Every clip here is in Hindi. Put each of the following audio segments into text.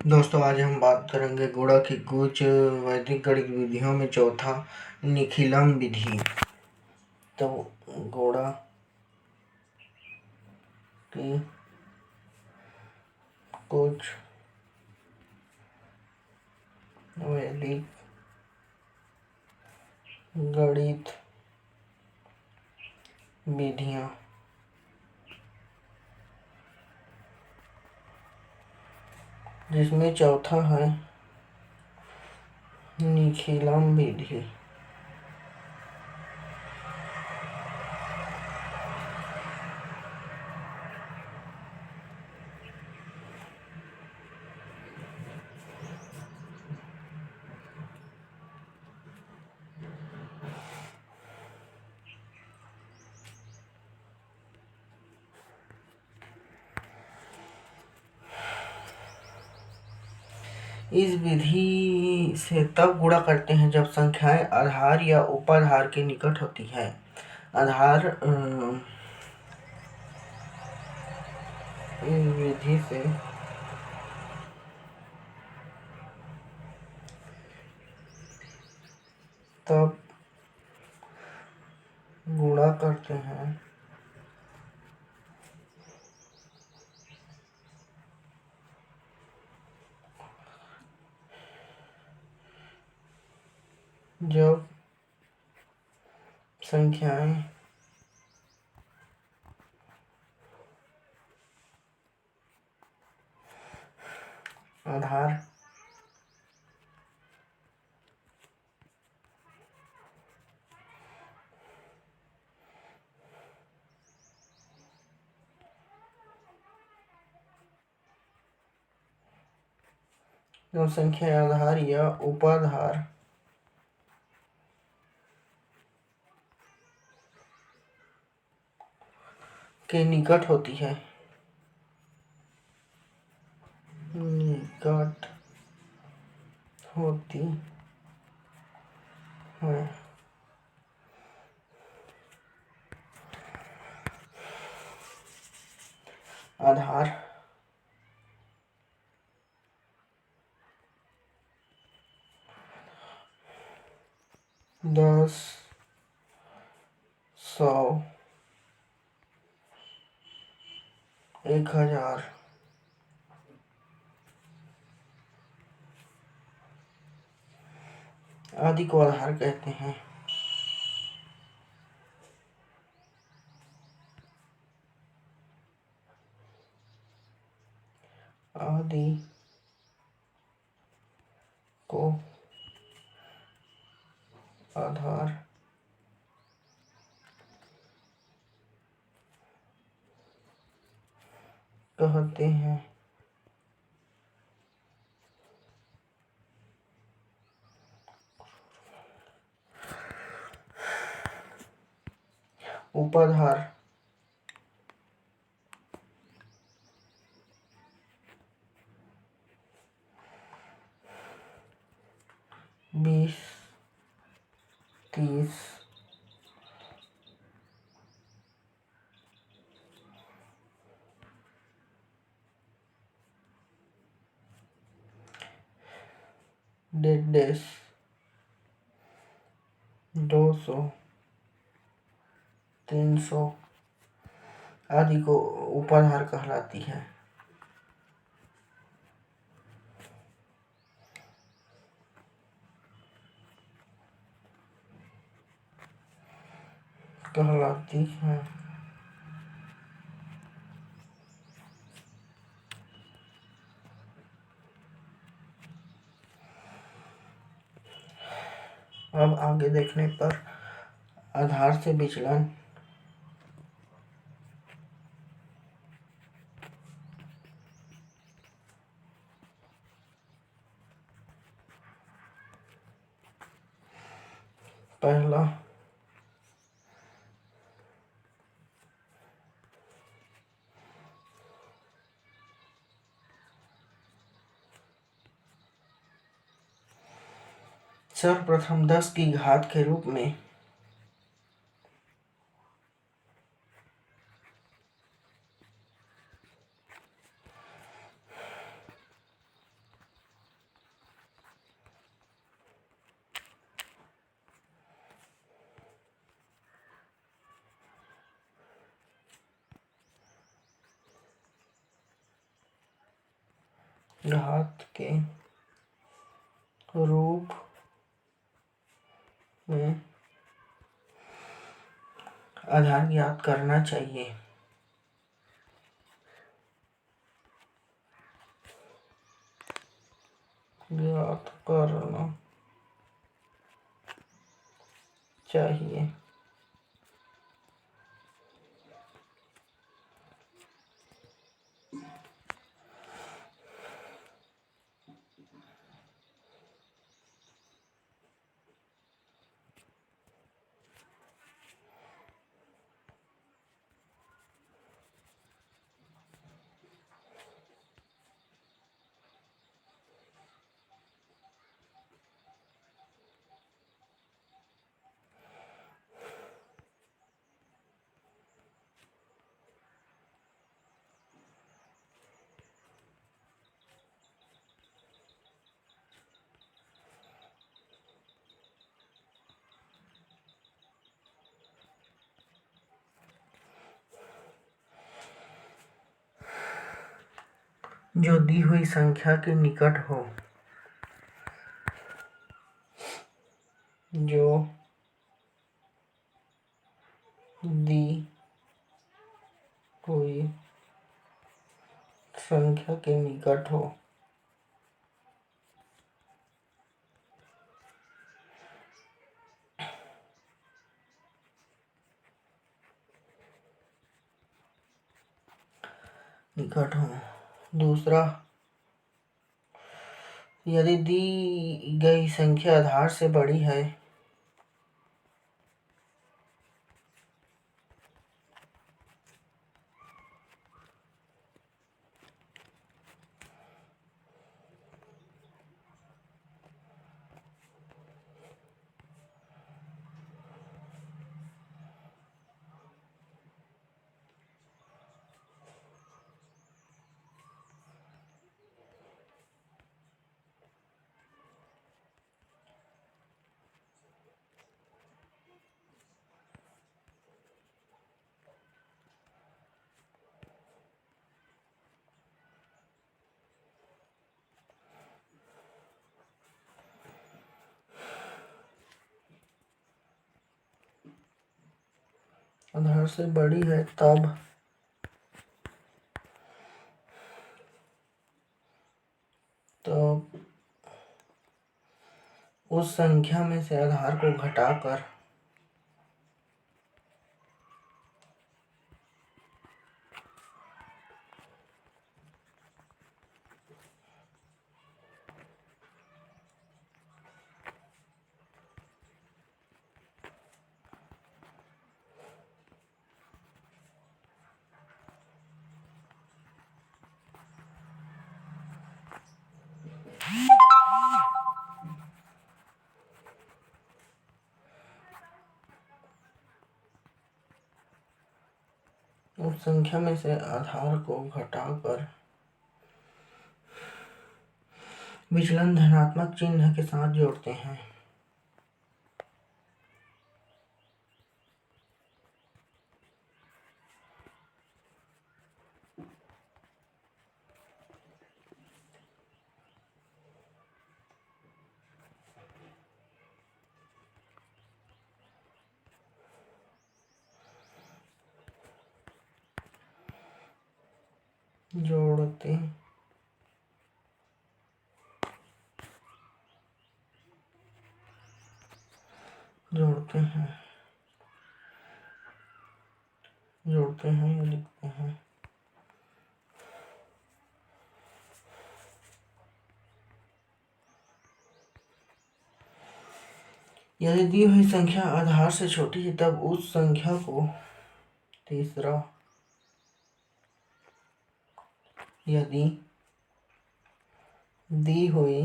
दोस्तों आज हम बात करेंगे गुणा की कुछ वैदिक गणित विधियों में चौथा निखिलम विधि। तो गुणा की कुछ वैदिक गणित विधियां जिसमें चौथा है निखिलम विधि। इस विधि से तब गुणा करते हैं जब संख्याएं आधार या उपाधार के निकट होती है। आधार इस विधि से तब गुणा करते हैं जब संख्याएं आधार जब संख्या आधार या उपाधार के निकट होती है। निकट होती है आधार 10, 100, 1000 आदि को आधार कहते हैं। आदि को आधार कहते हैं। उपाधार 20, 30, 150, 200, 300 आदि को उपाधार कहलाती है। अब आगे देखने पर आधार से विचलन पहला सर्वप्रथम 10 की घात के रूप में घात के रूप में आधार ज्ञात करना चाहिए। ज्ञात करना चाहिए। जो दी हुई संख्या के निकट हो। जो दी हुई संख्या के निकट हो। निकट हो। दूसरा, यदि दी गई संख्या आधार से बड़ी है। आधार से बड़ी है तब उस संख्या में से आधार को घटाकर उस संख्या में से आधार को घटाकर विचलन धनात्मक चिन्ह के साथ जोड़ते हैं। जोड़ते जोड़ते हैं जोड़ते हैं या लिखते हैं। यदि दी हुई संख्या आधार से छोटी है तब उस संख्या को तीसरा, यदि दी हुई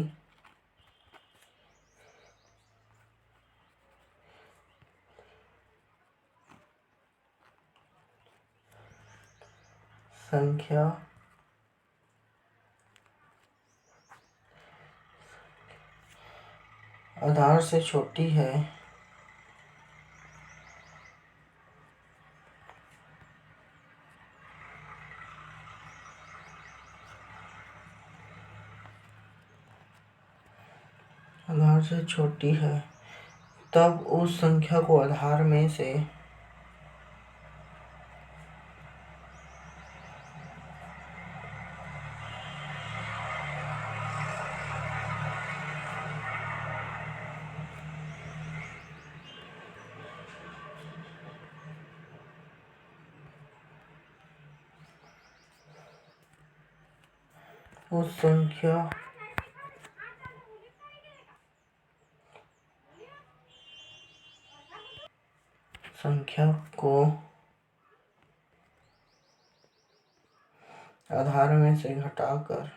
संख्या आधार से छोटी है आधार से छोटी है, तब उस संख्या को आधार में से उस संख्या को आधार में से घटाकर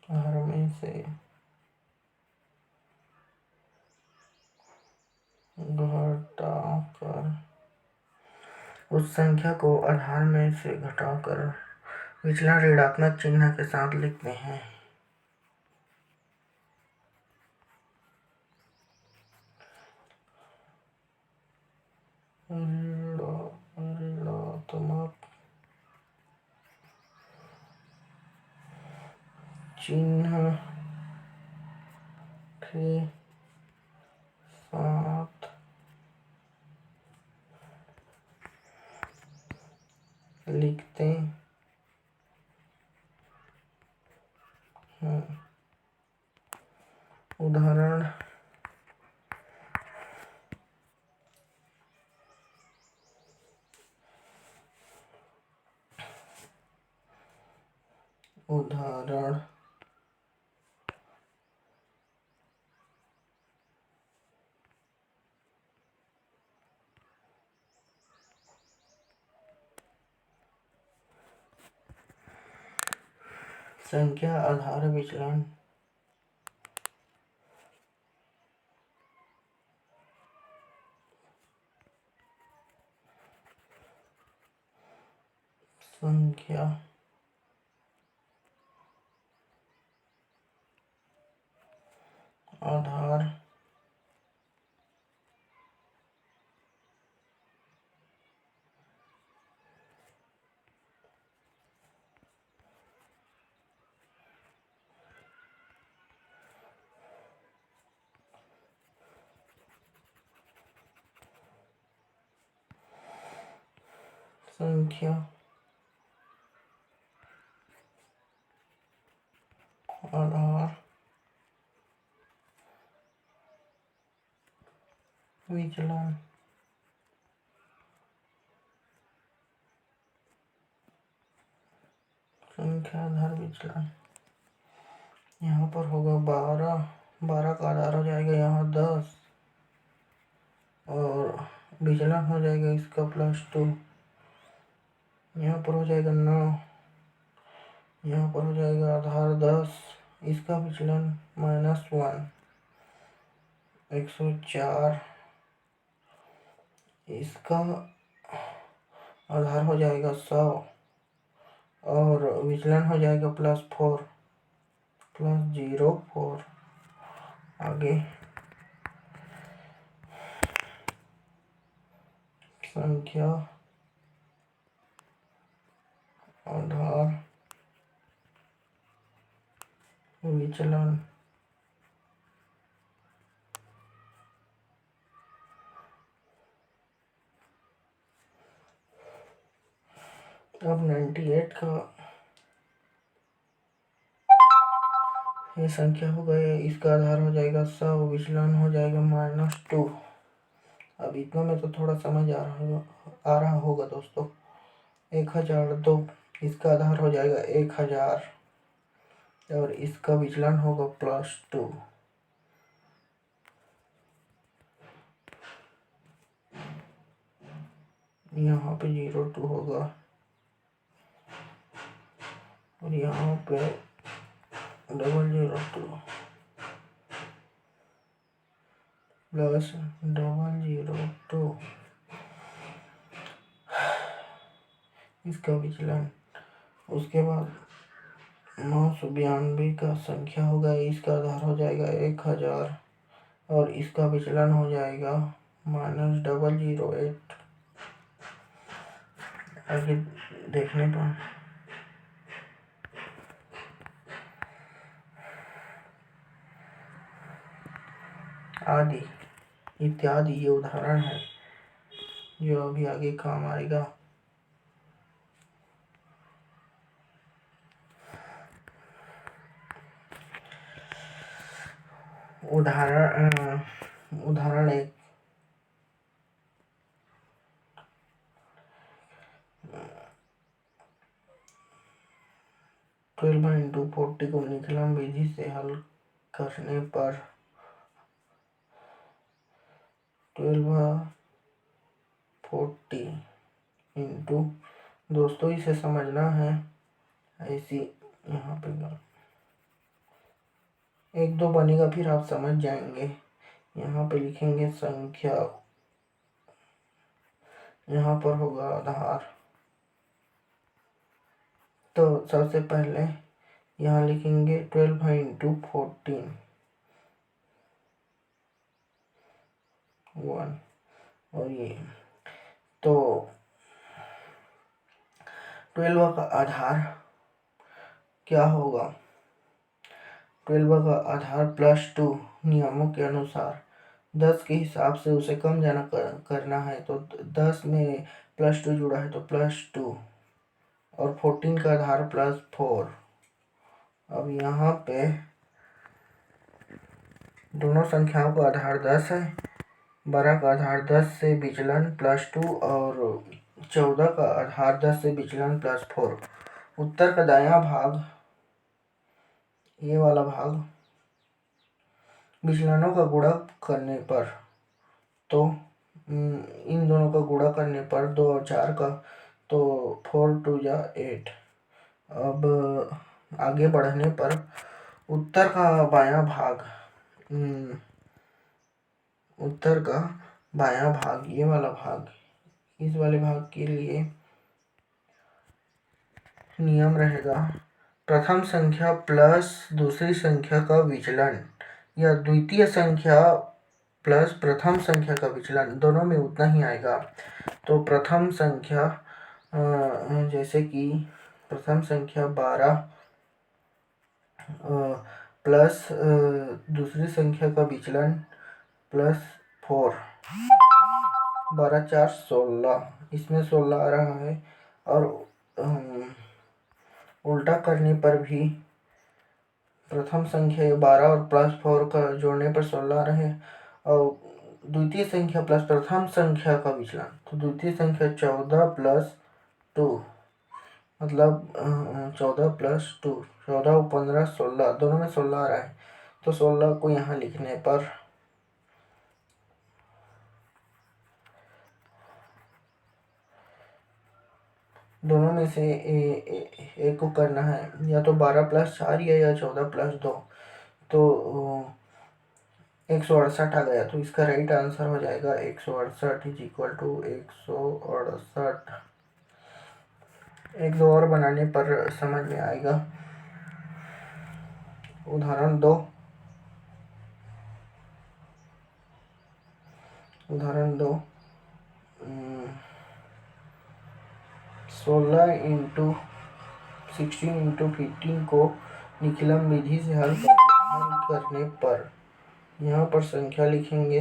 आधार में से घटाकर उस संख्या को आधार में से घटाकर विचलन ऋणात्मक चिन्ह के साथ लिखते हैं। ऋणात्मक चिन्ह के साथ लिखते हैं। उदाहरण संख्या आधार विचलन संख्या आधार संख्या आधार विचलन संख्या आधार विचलन यहाँ पर होगा 12 का आधार हो जाएगा यहाँ 10 और विचलन हो जाएगा इसका +2, यहाँ पर हो जाएगा 9, यहाँ पर हो जाएगा आधार 10, इसका विचलन -1, 104, इसका आधार हो जाएगा 100 और विचलन हो जाएगा +4, +04। आगे संख्या आधार विचलन अब 98 का ये संख्या हो गई, इसका आधार हो जाएगा 100, विचलन हो जाएगा -2। अब इतना में तो थोड़ा समझ आ रहा होगा दोस्तों। 1002, इसका आधार हो जाएगा 1000 और इसका विचलन होगा +2। यहाँ पे 02 होगा और यहाँ पे 002 +002। इसका विचलन। उसके बाद 992 का संख्या होगा, इसका आधार हो जाएगा 1000 और इसका विचलन हो जाएगा -008। आगे देखने पर आदि इत्यादि ये उदाहरण है जो अभी आगे काम आएगा। उदाहरण 1, 12/40 को निकलन विधि से हल करने पर 12/40 इंटू, दोस्तों इसे समझना है ऐसी, यहाँ पे 1 2 बनेगा फिर आप समझ जाएंगे। यहाँ पे लिखेंगे संख्या, यहाँ पर होगा आधार। तो सबसे पहले यहाँ लिखेंगे 12/14 1 और ये तो 12 का आधार क्या होगा, 12 का आधार +2 नियमों के अनुसार 10 के हिसाब से उसे कम जाना करना है, तो 10 में +2 जुड़ा है तो +2 और 14 का आधार +4। अब यहाँ पे दोनों संख्याओं का आधार 10 है, 12 का आधार 10 से विचलन +2 और 14 का आधार 10 से विचलन +4। उत्तर का दायां भाग, ये वाला भाग विचलनों का गुणा करने पर, तो इन दोनों का गुणा करने पर 2 और 4 का, तो 4 2 जा 8। अब आगे बढ़ने पर उत्तर का बायां भाग, उत्तर का बायां भाग, ये वाला भाग, इस वाले भाग के लिए नियम रहेगा प्रथम संख्या प्लस दूसरी संख्या का विचलन या द्वितीय संख्या प्लस प्रथम संख्या का विचलन, दोनों में उतना ही आएगा। तो प्रथम संख्या जैसे कि प्रथम संख्या 12 प्लस दूसरी संख्या का विचलन +4, 12 4 16, इसमें 16 आ रहा है और उल्टा करने पर भी प्रथम संख्या 12 और +4 का जोड़ने पर 16 रहे और द्वितीय संख्या प्लस प्रथम संख्या का विचलन, तो द्वितीय संख्या 14 + 2 मतलब 14 + 2, 14 और 15 16, दोनों में 16 आ रहा है, तो 16 को यहाँ लिखने पर दोनों में से एक को करना है, या तो 12 + 4 या 14 + 2, तो 168 आ गया, तो इसका राइट आंसर हो जाएगा 168 = 168। एक दो और बनाने पर समझ में आएगा। उदाहरण 2, 16 × 16 × 15 को निकलन विधि से हल करने पर यहाँ पर संख्या लिखेंगे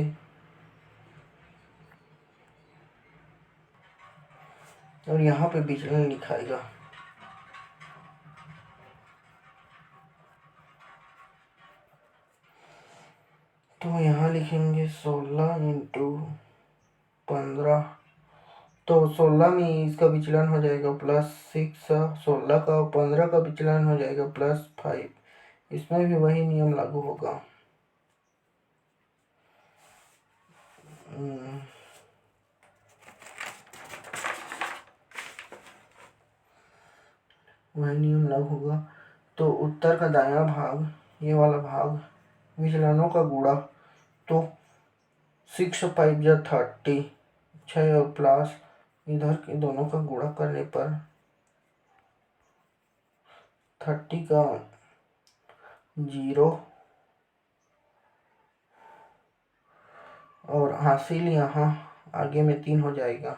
और यहाँ पे विचलन लिखाएगा। तो यहाँ लिखेंगे 16 × 15, तो 16 में इसका विचलन हो जाएगा +6, 16 का 15 का विचलन हो जाएगा +5, इसमें भी वही नियम लागू होगा। वही नियम लागू होगा। तो उत्तर का दायां भाग, ये वाला भाग विचलनों का गुणा, तो 6 5 जा 30, 6 और प्लस इधर के दोनों का गुणा करने पर 30 का 0 और हासिल यहाँ आगे में 3 हो जाएगा।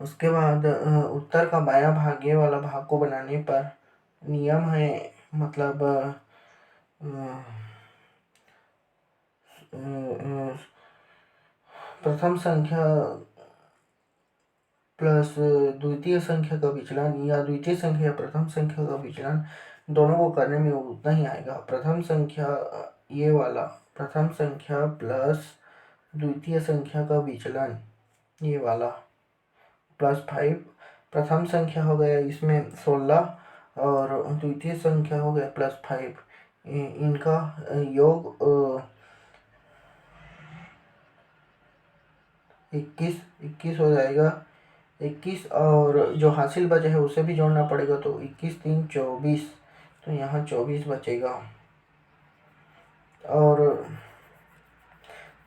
उसके बाद उत्तर का बायां भाग ये वाला भाग को बनाने पर नियम है, मतलब प्रथम संख्या प्लस द्वितीय संख्या का विचलन या द्वितीय संख्या प्रथम संख्या का विचलन दोनों को करने में उतना ही आएगा। प्रथम संख्या ये वाला प्रथम संख्या प्लस द्वितीय संख्या का विचलन ये वाला +5, प्रथम संख्या हो गया इसमें 16 और द्वितीय संख्या हो गया +5, इनका योग 21 हो जाएगा। 21 और जो हासिल बचे है उसे भी जोड़ना पड़ेगा, तो 21 3 24, तो यहाँ 24 बचेगा। और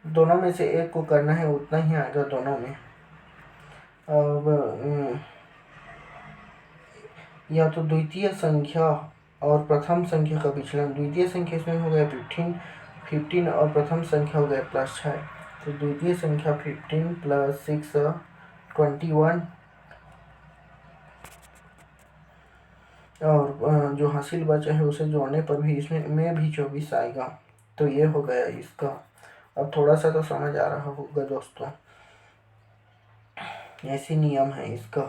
दोनों में से एक को करना है उतना ही आएगा दोनों में। अब या तो द्वितीय संख्या और प्रथम संख्या का विचलन, द्वितीय संख्या इसमें हो गया 15 और प्रथम संख्या हो गया +6, तो द्वितीय संख्या 15 + 6 21 और जो हासिल बचा है उसे जोड़ने पर भी इसमें भी 24 आएगा। तो ये हो गया इसका। अब थोड़ा सा तो समझ आ रहा होगा दोस्तों, ऐसी नियम है इसका,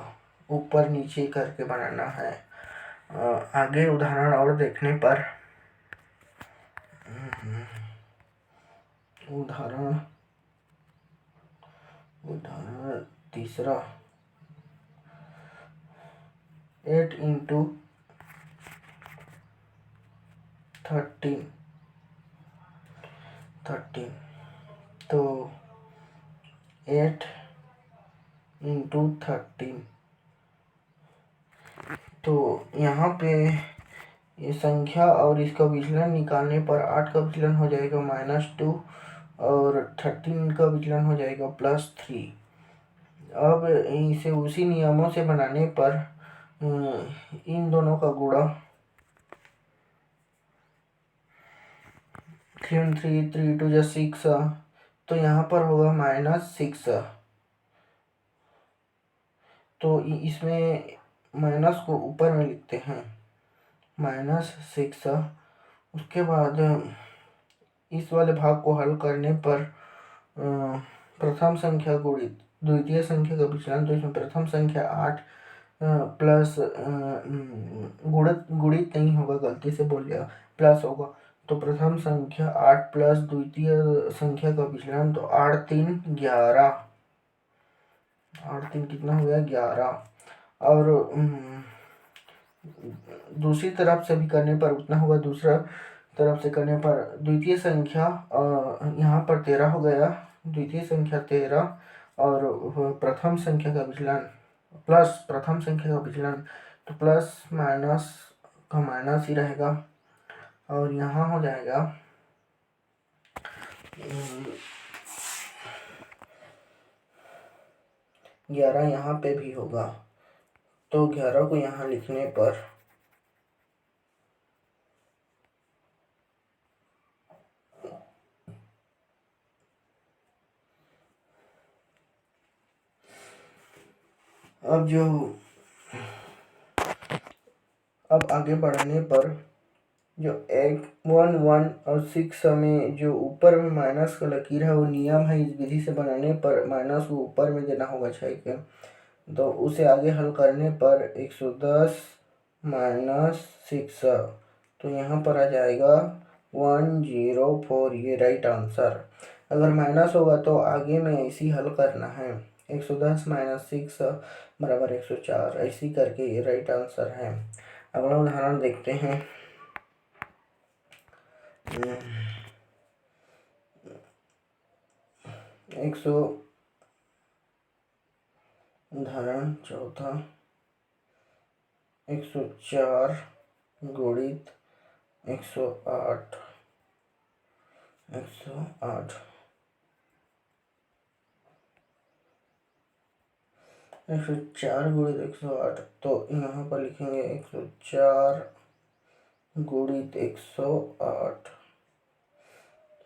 ऊपर नीचे करके बनाना है। आगे उदाहरण और देखने पर उदाहरण तीसरा 8 × 13 तो 8 × 13, तो यहाँ पे ये संख्या और इसका विचलन निकालने पर 8 का विचलन हो जाएगा -2 और 13 का विचलन हो जाएगा +3। अब इसे उसी नियमों से बनाने पर इन दोनों का गुणा 3 3 3 2 6, तो यहाँ पर होगा -6, तो इसमें माइनस को ऊपर में लिखते हैं -6। उसके बाद इस वाले भाग को हल करने पर प्रथम संख्या गुणित द्वितीय संख्या का विचलन, तो इसमें प्रथम संख्या 8 प्लस गुणित नहीं होगा, गलती से बोल गया, प्लस होगा, तो प्रथम संख्या 8 प्लस द्वितीय संख्या का विचलन, तो 8 3 11, 8 3 कितना हो गया 11। और दूसरी तरफ से भी करने पर उतना होगा, दूसरा तरफ से करने पर द्वितीय संख्या यहाँ पर 13 हो गया, द्वितीय संख्या 13 और प्रथम संख्या का विचलन प्लस प्रथम संख्या का विचलन, तो प्लस माइनस का माइनस ही रहेगा और यहाँ हो जाएगा 11, यहाँ पे भी होगा, तो 11 को यहाँ लिखने पर अब आगे बढ़ने पर जो 1 1 और 6 में जो ऊपर में माइनस का लकीर है वो नियम है इस विधि से बनाने पर माइनस को ऊपर में देना होगा 6 के, तो उसे आगे हल करने पर 110 - 6, तो यहाँ पर आ जाएगा 104, ये राइट आंसर। अगर माइनस होगा तो आगे में ऐसे ही हल करना है, 110 - 6 = 104, ऐसे ही करके ये राइट आंसर है। अगला उदाहरण देखते हैं। उदाहरण चौथा 104 गुणित 108, 108 104 गुणित 108, तो यहाँ पर लिखेंगे 104 गुणित 108।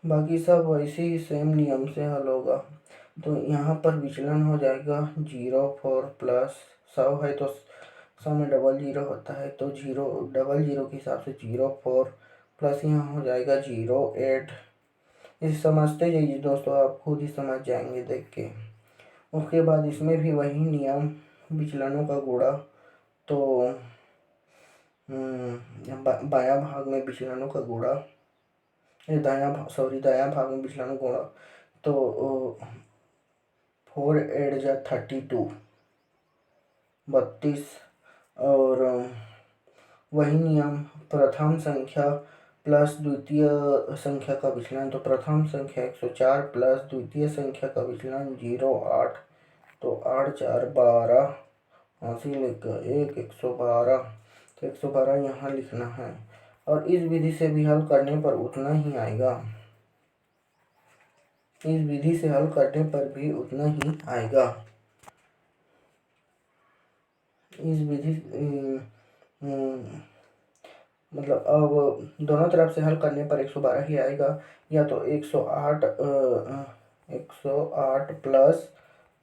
बाकी सब वैसे ही सेम नियम से हल होगा। तो यहाँ पर विचलन हो जाएगा 0 प्लस 100 है तो 100 में डबल जीरो होता है, तो डबल जीरो के हिसाब से 0 प्लस यहाँ हो जाएगा 0 8। इसे समझते जाइए दोस्तों, आप खुद ही समझ जाएंगे देख के। उसके बाद इसमें भी वही नियम, विचलनों का गुणा। तो बायां भाग में विचलनों का गुणा, दायां भाग में विचलनों का गुणा। तो 4 8 जा 32 32। और वही नियम, प्रथम संख्या प्लस द्वितीय संख्या का विचलन। तो प्रथम संख्या 104 प्लस द्वितीय संख्या का विचलन 0 8, तो 8 4 12, 80 लिखकर 112। तो 112 यहाँ लिखना है। और इस विधि से भी हल करने पर उतना ही आएगा, इस विधि से हल करने पर भी उतना ही आएगा। इस विधि मतलब अब दोनों तरफ से हल करने पर 112 ही आएगा, या तो 108 प्लस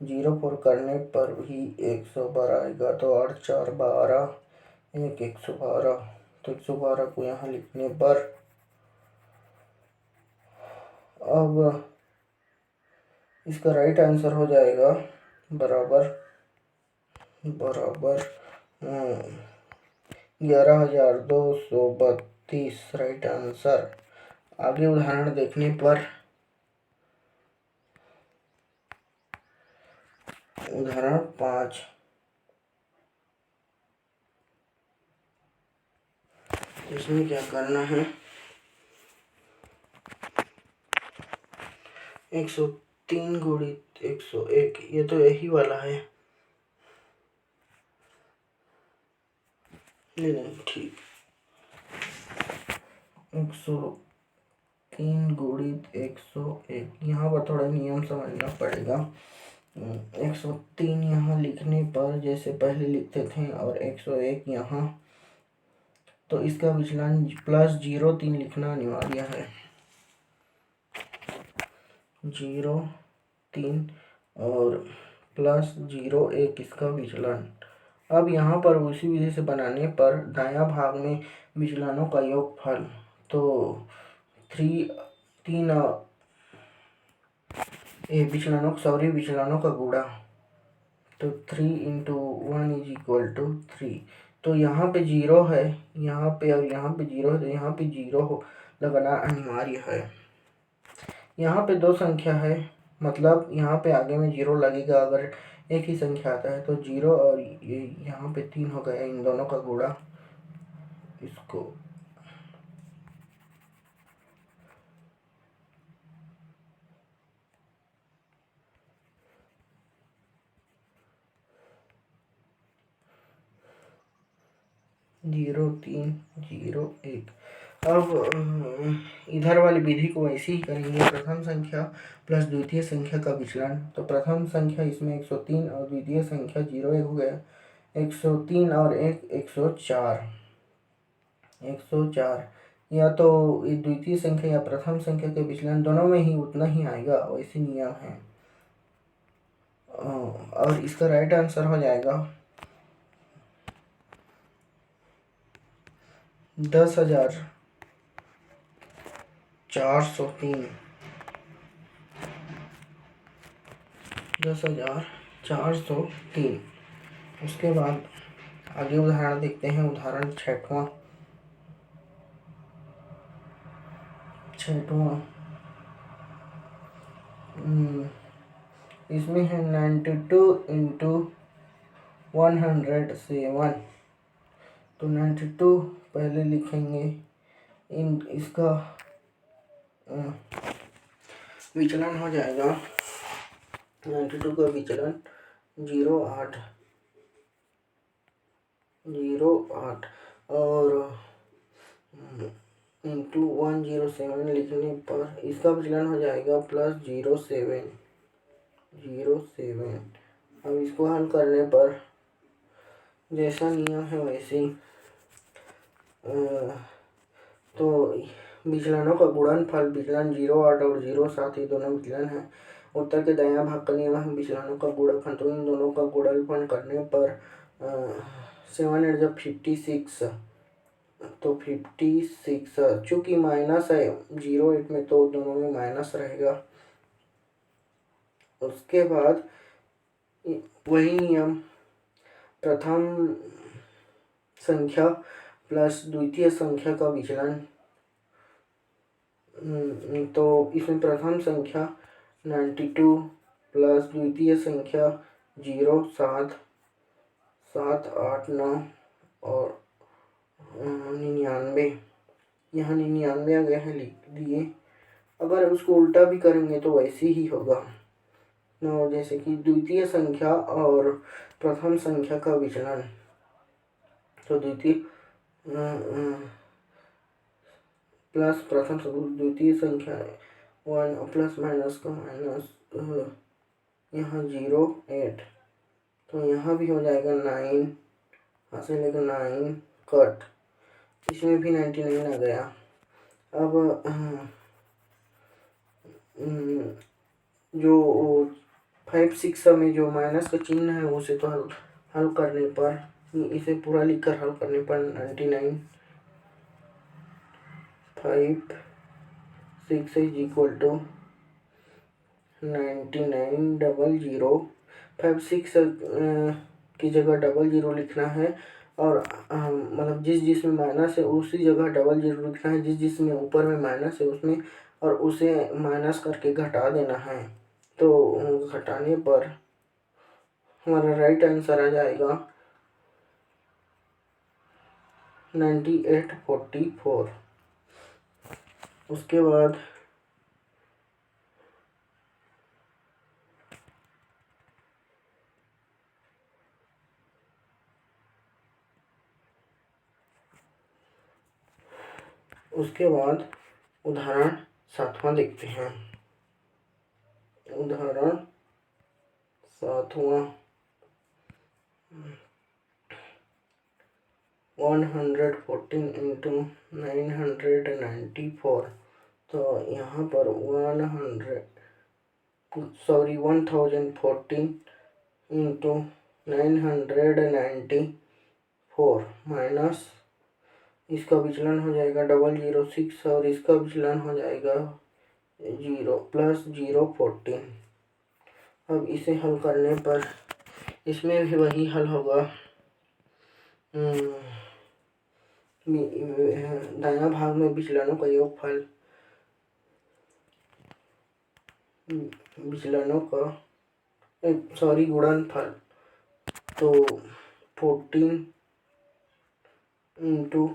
0 करने पर भी 112 आएगा। तो 8 4 12, 112। तो 112 को यहाँ लिखने पर अब इसका राइट आंसर हो जाएगा बराबर 11,232 राइट आंसर। आगे उदाहरण देखने पर, उदाहरण 5। इसमें क्या करना है, 103 गुणित 101, ये तो यही वाला है। नहीं ठीक, 103 गुणित 101, यहाँ पर थोड़ा नियम समझना पड़ेगा। 103 यहाँ लिखने पर जैसे पहले लिखते थे, और 101 यहाँ, तो इसका विचलन प्लस 03 लिखना अनिवार्य है। 03 और प्लस 01 इसका विचलन। अब यहाँ पर उसी विधि से बनाने पर दायां भाग में विचलनों का योगफल, तो 3 विचलनों का गुणा। तो 3 × 1 = 3। तो यहाँ पे 0 है, यहाँ पे, और यहाँ पे 0 है, तो यहाँ पे 0 लगाना अनिवार्य है। यहाँ पे 2 संख्या है, मतलब यहाँ पे आगे में 0 लगेगा। अगर एक ही संख्या आता है तो 0, और ये यहाँ पे 3 हो गया, इन दोनों का गुणा। इसको जीरो 3 0 1। अब इधर वाली विधि को ऐसे ही करेंगे, प्रथम संख्या प्लस द्वितीय संख्या का विचलन। तो प्रथम संख्या इसमें 103 और द्वितीय संख्या 0 1 हो गया। 103 और 1 104, 104, या तो द्वितीय संख्या या प्रथम संख्या के विचलन दोनों में ही उतना ही आएगा, वैसे नियम है। और इसका राइट आंसर हो जाएगा 10,403। 10,403। उसके बाद आगे उदाहरण देखते हैं, उदाहरण 6वां। इसमें है 92 × 107। तो 92 पहले लिखेंगे, इसका विचलन हो जाएगा, 92 का विचलन 0 8, और × 107 लिखने पर इसका विचलन हो जाएगा प्लस 07। अब इसको हल करने पर जैसा नियम है वैसे ही तो विचलनों का गुणनफल, विचलन 0 8 और 0 7 ये दोनों विचलन है। उत्तर के दायां भाग का नियम है विचलनों का गुणनफल, तो इन दोनों का गुणनफल करने पर 7 8 जब 56 तो 56 चूँकि माइनस है 0 8 में तो दोनों में माइनस रहेगा। उसके बाद वही नियम प्रथम संख्या प्लस द्वितीय संख्या का विचलन, तो इसमें प्रथम संख्या 92 प्लस द्वितीय संख्या 0 7 7 8 9 और 99। यहाँ 99 आ गया है, लिख दिए। अगर उसको उल्टा भी करेंगे तो वैसे ही होगा। जैसे कि द्वितीय संख्या और प्रथम संख्या का विचलन, तो द्वितीय प्लस प्रथम द्वितीय संख्या 1 प्लस माइनस का माइनस, यहाँ 0 8 तो यहाँ भी हो जाएगा 9, यहाँ से लेकर 9 कट, इसमें भी 99 आ गया। अब जो 5 6 में जो माइनस का चिन्ह है उसे तो हल करने पर, इसे पूरा लिखकर हल करने पर 99 5 6 इज इक्वल टू 99 00 5 6 की जगह 00 लिखना है और मतलब जिस में माइनस है उसी जगह 00 लिखना है, जिस में ऊपर में माइनस है उसमें, और उसे माइनस करके घटा देना है। तो घटाने पर हमारा राइट आंसर आ जाएगा 9844। उसके बाद उदाहरण 7वां देखते हैं। उदाहरण 7वां 114 इंटू 994, तो यहाँ पर 1014 इंटू 994 माइनस इसका विचलन हो जाएगा 006 और इसका विचलन हो जाएगा 0 प्लस 014। अब इसे हल करने पर इसमें भी वही हल होगा, दायां भाग में विचलनों का योगफल, विचलनों का गुणनफल, तो 14 into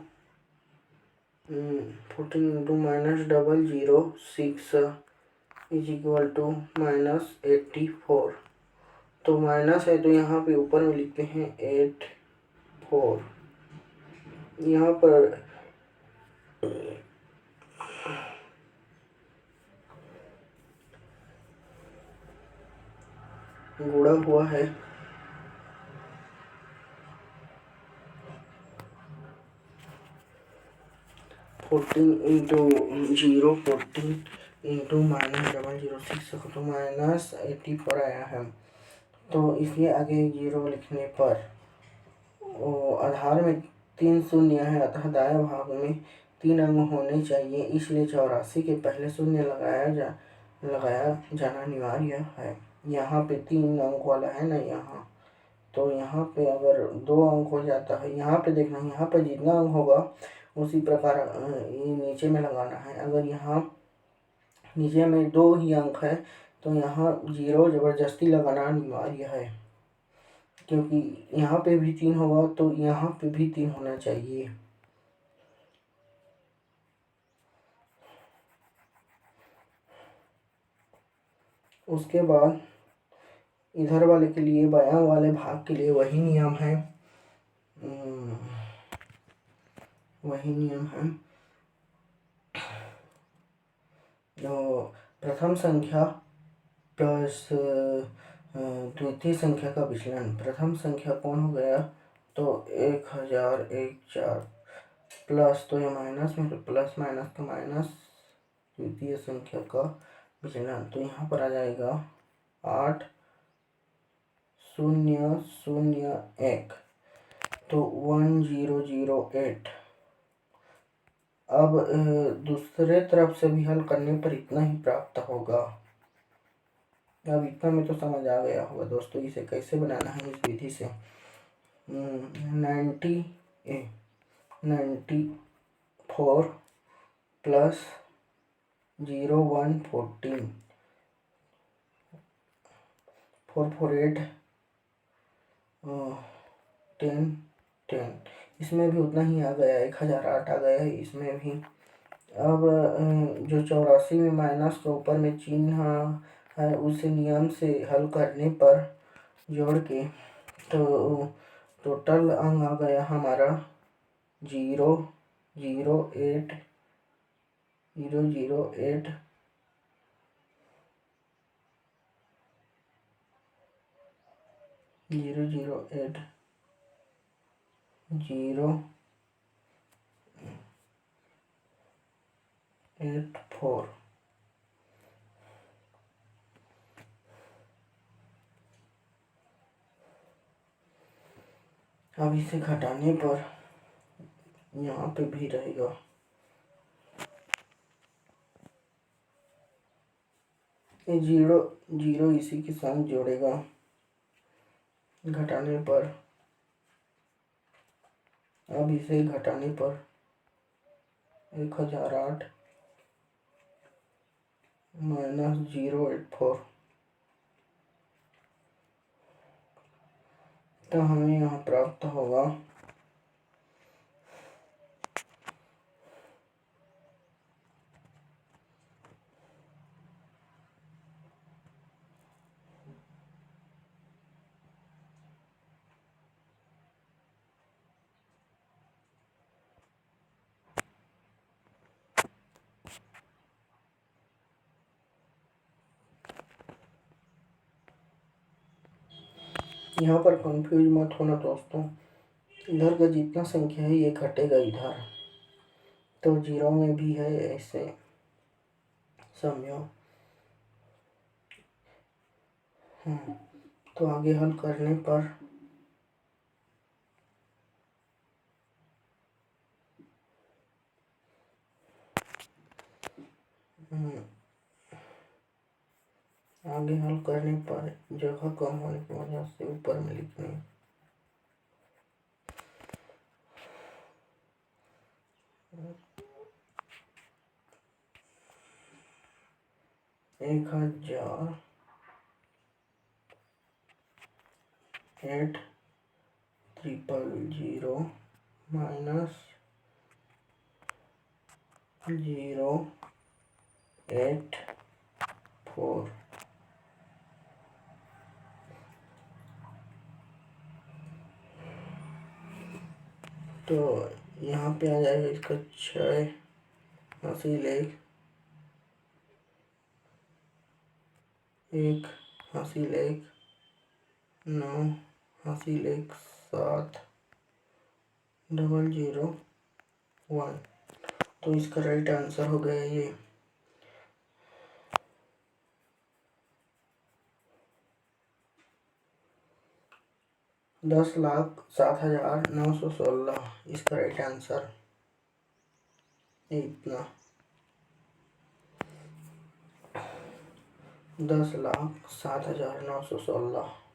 minus 006 is equal to minus 84। तो माइनस है तो यहाँ पे ऊपर में लिखते हैं 84। यहाँ पर गुणा हुआ है 14 इंटू 14 इंटू माइनस 006 तो माइनस 84 आया है। तो इसलिए आगे 0 लिखने पर आधार में 3 शून्य है, अतः दाएं भाग में 3 अंक होने चाहिए, इसलिए 84 के पहले शून्य लगाया जाना अनिवार्य है। यहाँ पे 3 अंक वाला है ना यहाँ, तो यहाँ पे अगर 2 अंक हो जाता है, यहाँ पे देखना, यहाँ पे जितना अंक होगा उसी प्रकार नीचे में लगाना है। अगर यहाँ नीचे में 2 ही अंक है तो यहाँ 0 जबरदस्ती लगाना अनिवार्य है, क्योंकि यहाँ पे भी 3 होगा तो यहाँ पे भी 3 होना चाहिए। उसके बाद इधर वाले के लिए, बायां वाले भाग के लिए वही नियम है, जो प्रथम संख्या प्लस द्वितीय संख्या का विचलन। प्रथम संख्या कौन हो गया? तो 1001 प्लस, तो ये माइनस में, तो प्लस माइनस तो माइनस, द्वितीय संख्या का विचलन। तो यहाँ पर आ जाएगा 8001, तो 1008। अब दूसरे तरफ से भी हल करने पर इतना ही प्राप्त होगा। अब इतना में तो समझ आ गया होगा दोस्तों इसे कैसे बनाना है इस विधि से। 94 प्लस 0114, 448 10 10, इसमें भी उतना ही आ गया, 1008 आ गया है इसमें भी। अब जो 84 में माइनस के ऊपर में चिन्ह है उसे नियम से हल करने पर जोड़ के, तो टोटल अंक आ गया हमारा 008 008 008 084। अब इसे घटाने पर यहाँ पे भी रहेगा, ये जीरो जीरो इसी के साथ जोड़ेगा घटाने पर। अब इसे घटाने पर 1008 माइनस 084, तो हमें यहाँ प्राप्त होगा 1। यहाँ पर कंफ्यूज मत होना दोस्तों, इधर का जितना संख्या है ये घटेगा इधर, तो जीरो में भी है, ऐसे समझो। तो आगे हल करने पर आगे हल करने पर जगह कम होने की वजह से ऊपर में लिखने 1008 माइनस 084, तो यहाँ पे आ जाएगा इसका 6 हासिल 1 हासिल 1 9 हासिल 1 7 001। तो इसका राइट आंसर हो गया ये। 10,07,916 इसका राइट आंसर इतना। 10,07,916।